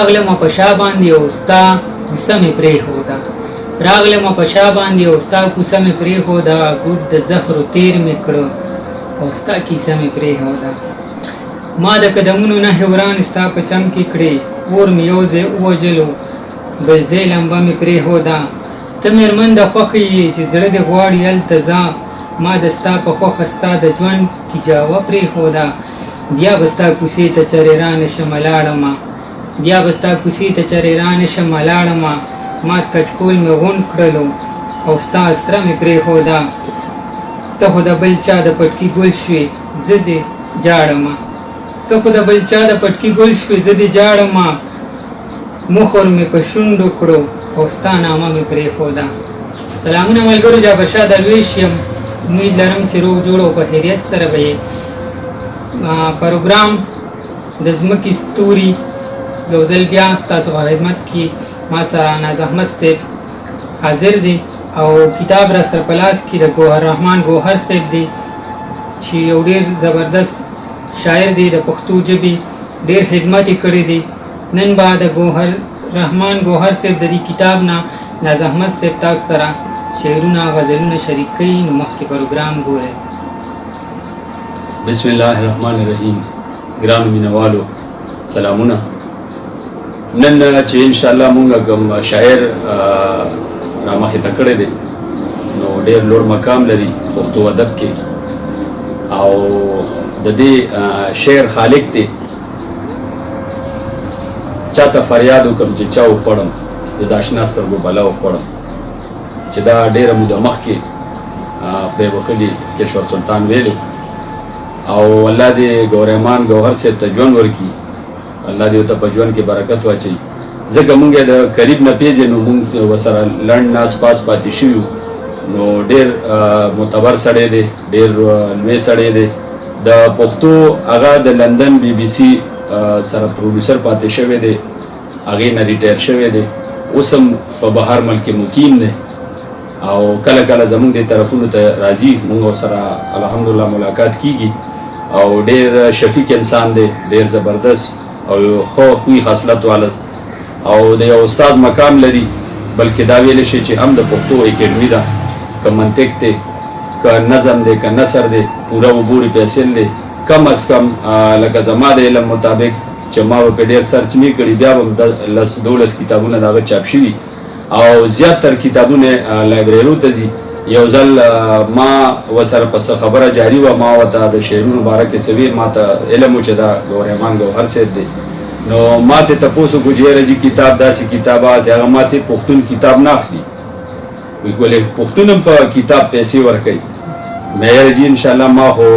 راغلم په شا باندې او ستا کوڅه مې پرېښوده راغلم په شا باندې او ستا کوڅه مې پرېښوده ګوټ د زهرو تېر مې کړه او ستا کیسه مې پرېښوده ما د قدمونو نښې ورانې ستا په چم کې کړې اور مې یو ځای ووجلو بل ځای لمبه مې پرېښوده ته مېرمن د خوښې یې چې زړه دې غواړي هلته ځه ما د ستا په خوښه ستا د ژوند کجاوه پرېښوده بیا به ستا کوڅې ته چرې رانشمه لاړمه بیا به ستا کوڅې ته چرې رانشمه لاړمه مات کچکول مې غونډ کړلو او ستا سره مې پرېښوده ته خو د بل چا د پټکي ګل شوې زه دې جاړمه ته خو د بل چا د پټکي ګل شوې زه دې جاړمه مخور مې په شونډو کړو او ستا نامه مې پرېښوده سلامونه ملګرو جابرشاه درویش یم امید لرم چې روغ جوړ او په خیریت سره به یې پروګرام د ځمکې ستوري یو ځل بیا ستاسو په خدمت کې ما سره ناز احمد صاحب حاضر دی او کتاب را سره په لاس کې د ګوهر رحمان ګوهر صاحب دی چې یو ډېر زبردست شاعر دی د پښتو ژبې ډېر خدمت یې کړی دی نن به د ګوهر رحمان ګوهر صاحب د دې کتاب نه ناز احمد صاحب تاسو سره شعرونه غزلونه شریک کوي نو مخکې پروګرام ګورئ بسم الله الرحمن الرحیم ګرانو مینوالو سلامونه نن چې ان شاء الله مونږ کوم شاعر را مخې ته کړی دی نو ډېر لوړ مقام لري پښتو ادب کې او د دې شعر خالق دی چاته فریاد وکړم چې چا وخوړم د داشنا سترګو بلا وخوړم چې دا ډېره موده مخکې خدای بخلي کشور سلطان ویلو او الله دې ګورمان ګوهر صاحب ته ژوند ورکړي الله دې ورته په ژوند کې برکت واچوي ځکه مونږ د قریب نه پیژنو مونږ ورسره لنډ ناس پاس پاتې شوي نو ډېر معتبر سړی دی ډېر لوی سړی دی د پښتو هغه د لندن بی بی سی سره پروډوسر پاتې شوی دی هغې نه ریټایر شوی دی اوس هم په بهر ملک مقیم دی او کله کله زمونږ دې طرفونو ته راځي مونږ ورسره الحمدلله ملاقات کیږي او ډېر شفیق انسان دی ډېر زبردست او خو خوی خاصلت والس او د یو استاد مقام لري بلکې دا ویل شي چې هم د پښتو اکیډمي ده که منطق دی که نظم دی که نثر دی پوره عبور پنسل دی کم از کم لکه زما د علم مطابق چې ما په ډېر سرچ می کړي بیا هم 10-12 کتابونه د هغه چاپ شوي او زیاتره کتابونه لایبرریو ته ځي یو ځل ما ورسره پس خبره جاری وه ما ورته د شعرونو باره کې څه ویل ما ته علم و چې دا ګورمان ګوهر صاحب دی نو ما ته تپوس وکړو چې یاره جي کتاب داسې کتاب هسې هغه ما ته پښتون کتاب نه اخلي وایي ولې پښتون هم په کتاب پیسې ورکوي مې یاره جي انشاءالله ما خو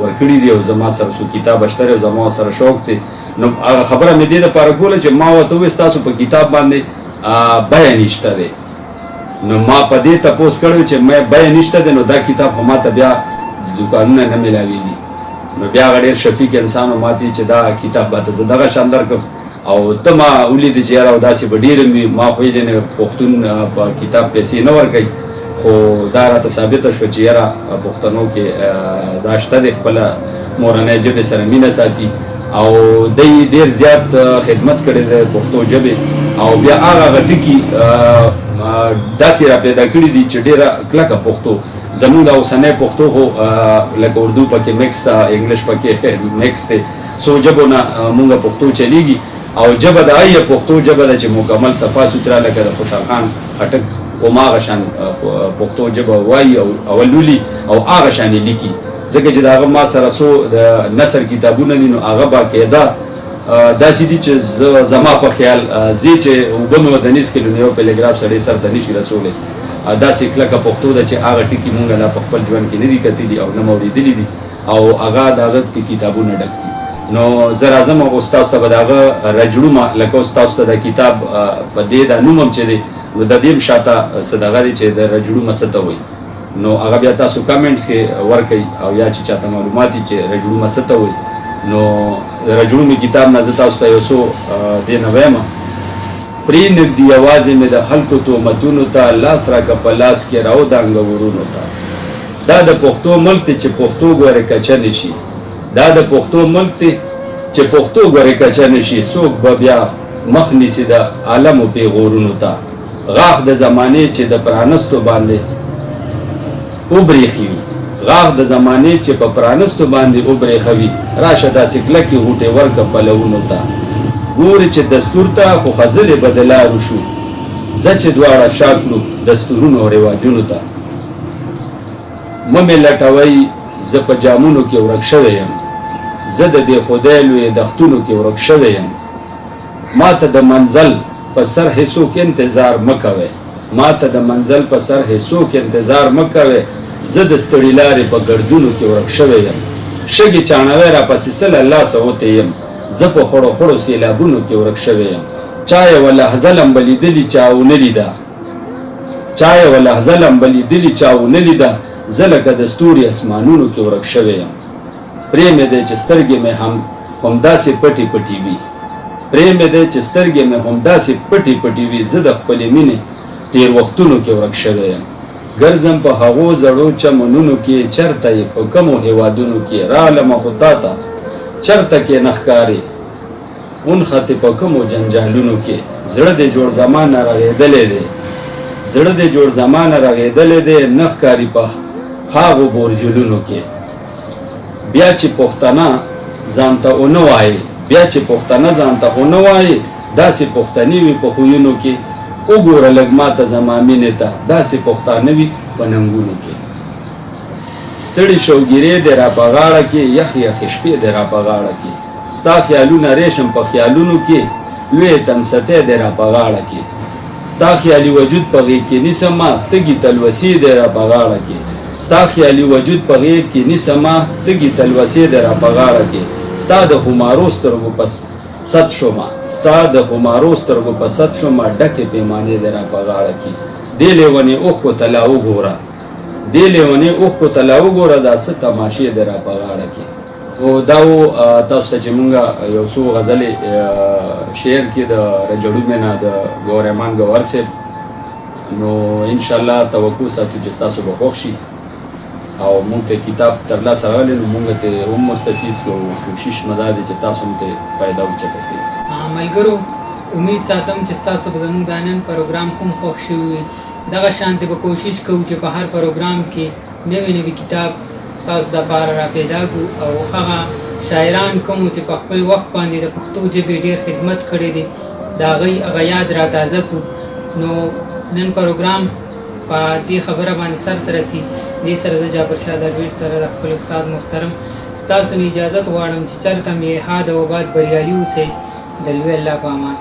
ورکړي دي او زما سره څو کتاب شته او زما سره شوق دی نو هغه خبره مې دې دپاره کوله چې ما ورته وویل ستاسو په کتاب باندې بیه نشته دی نو ما په دې تپوس کړی چې مې بیه نشته دی نو دا کتاب خو ما ته بیا دوکانونه نه میلاویږي نو بیا هغه ډېر شفیق انسان و ما ته چې دا کتاب به ته زه دغه شان درکړم او ته ما ولیدې چې یاره او داسې به ډېر وي ما خو یې پښتون په کتاب پیسې نه ورکوي خو دا راته ثابته شوه چې یاره پښتنو کې دا شته دی خپله مورنۍ ژبې سره مینه ساتي او دی ډېر زیات خدمت کړی دی پښتو ژبې او بیا هغه ټکي داسې را پیدا کړي دي چې ډېره کلکه پښتو زمونږ د اوسنۍ پښتو خو لکه اردو پکې مکس ده انګلیش پکې مکس دی څو ژبو نه مونږ پښتو چلیږي او ژبه د هغه پښتو ژبه ده چې مکمل صفا سوتره لکه د خوشحال خان خټک هماغه شان پښتو ژبه وایي او لولي او هغه شان یې لیکي ځکه چې د هغه ما سره څو د نثر کتابونه دي نو هغه باقاعده داسې دي چې زما په خیال زه چې اوبه مې ورته نیس کړي نو یو پیلګراف سړی سر ته نشي رسولی داسې کلکه پښتو ده چې هغه ټکي مونږ لا په خپل ژوند کې نه دي کتلي او نه مو اورېدلي دي او هغه د هغه کتابونه ډک دي نو زه راځم او ستاسو ته به د هغه رجړومه لکه ستاسو ته د کتاب په دې دا نوم هم چې دی نو د دې هم شاته څه دغه دی چې د رجړومه څه ته وایي نو هغه بیا تاسو کامنټس کې ورکئ او یا چې چاته معلومات وي چې رجړومه څه ته وایي نو رجړومې کتاب نه زه تاسو ته یو څو دې نه وایم پرېنږدي یوازې مې د خلکو تهمتونو ته لاس راکه په لاس کې راودانګه ورونو ته دا د پښتو ملک دی چې پښتو ګورې کچه نه شي دا د پښتو ملک دی چې پښتو ګورې کچه نه شي څوک به بیا مخ نیسي د عالم او پیغورونو ته غاښ د زمانې چې د پرانستو باندې وبرېښي غاښ د زمانې چې په پرانستو باندې وبرېښوي راشه داسې کلکې غوټې ورکه پلونو ته ګورې چې دستور ته خو خځلې به د لارو شو زه چې دواړه شا کړو دستورونو او رواجونو ته مه مې لټوئ زه په جامونو کې ورک شوی یم زه د بې خدای لوی دښتونو کې ورک شوی یم ما ته د منزل په سر هیڅوک انتظار مه کوئ ما ته د منزل په سر هیڅوک انتظار مه کوئ زه د ستړي لارې په ګردونو کې ورک شوی یم شګې چاڼوی راپسې سله لاسه وتی یم زه په خړو خړو سیلابونو کې ورک شوی یم چا یوه لحظه لمبه لیدلي چا ونه لیده چا یوه لحظه لمبه لیدلي چا ونه لیده زه لکه د ستوري اسمانونو کې ورک شوی یم پرې مې دی چې سترګې مې همداسې پټې پټې وي پرې مې دی چې سترګې مې همداسې پټې پټې وي زه د خپلې مینې تیر وختونو کې ورک شوی یم ګرځم په هغو زړو چمنونو کې چرته یې په کمو هیوادونو کې رالمه خو تا ته چرته کې نه ښکارې ونښتې په کمو جنجالونو کې زړه دې جوړ زمانه رغېدلی دی زړه دې جوړ زمانه رغېدلی دی نه ښکاري په هاغو بورجلونو کې بیا چې پښتانه ځان ته ونه وایي بیا چې پښتانه ځان ته ونه وایي داسې پښتني وي په خویونو کې وګوره لږ ماته زما مینې ته داسې پښتانه وي په ننګونو کې ستړي شوګیرې دې را په غاړه کې یخ یخې شپې دې را په غاړه کې ستا خیالونه ریشم په خیالونو کې لوی تنستی دې را په غاړه کې ستا خیالي وجود په غېږ کې نیسمه تږي تلوسې دې را په غاړه کې ستا خیالي وجود په غېږ کې نیسمه تږي تلوسې دې را په غاړه کې ستا د خمارو سترګو پس ست شومه ستا د خمارو سترګو په ست شومه ډکې پیمانې دې را په غاړه کې دې لیونې اوښکو ته لا وګوره دې لیونې اوښکو ته لا وګوره دا څه تماشې دې را په غاړه کې او دا و تاسو ته چې مونږ یو څو غزلې شعر کې د رجړو مینا د ګورمان ګور صاحب نو انشاءالله توقع ساتو چې ستاسو به خوښ شي او مونږ ته کتاب ترلاسه راغلی نو مونږ ته هم مستفید شو کوشش مې دا دی چې تاسو هم ته فایده اوچته کړئ ملګرو امید ساتم چې ستاسو به زموږ د نن پروګرام هم خوښ شوی وي دغه شانتې به کوشش کوو چې په هر پروګرام کې نوی نوی کتاب ستاسو دپاره را پیدا کړو او هغه شاعران کوم چې په خپل وخت باندې د پښتو ژبې ډېر خدمت کړی دی د هغوی هغه یاد را تازه کړو نو نن پروګرام په دې خبره باندې سر ته رسي دې سره د جابر شاه درویش سره د خپل استاد محترم ستاسو نه اجازت غواړم چې چېرته مې ښاد او آباد بریالي اوسئ د لوی الله په امان